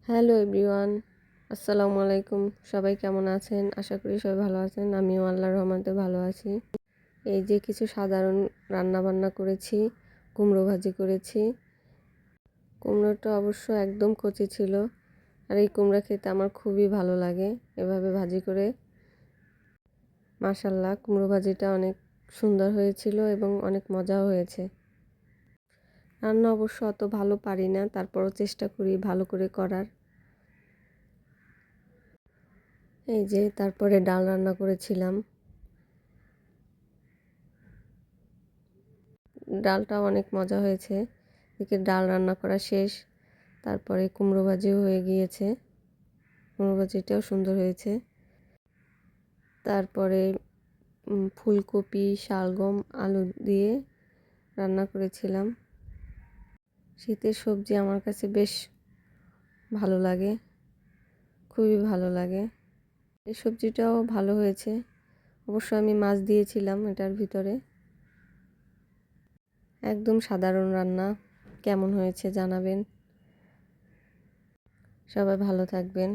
Hello everyone, আসসালামু আলাইকুম। সবাই কেমন আছেন? আশা করি সবাই ভালো আছেন। আমিও আল্লাহর রহমতে ভালো আছি। এই যে কিছু সাধারণ রান্না বান্না করেছি। কুমড়ো ভাজি করেছি। কুমড়োটা অবশ্য একদম কচি ছিল, আর এই কুমড়া খেতে আমার খুবই ভালো লাগে এভাবে ভাজি করে। মাশাআল্লাহ, কুমড়ো ভাজিটা অনেক সুন্দর হয়েছিল এবং অনেক মজাও হয়েছে। রান্না অবশ্য অত ভালো পারি না, তারপরও চেষ্টা করি ভালো করে করার। এই যে তারপরে ডাল রান্না করেছিলাম। ডালটা অনেক মজা হয়েছে। এদিকে ডাল রান্না করা শেষ, তারপরে কুমড়ো ভাজিও হয়ে গিয়েছে। কুমড়ো ভাজিটাও সুন্দর হয়েছে। তারপরে ফুলকপি, শালগম, আলু দিয়ে রান্না করেছিলাম। শীতের সবজি আমার কাছে বেশ ভালো লাগে, খুবই ভালো লাগে। এই সবজিটাও ভালো হয়েছে। অবশ্য আমি মাছ দিয়েছিলাম এটার ভিতরে। একদম সাধারণ রান্না। কেমন হয়েছে জানাবেন। সবাই ভালো থাকবেন।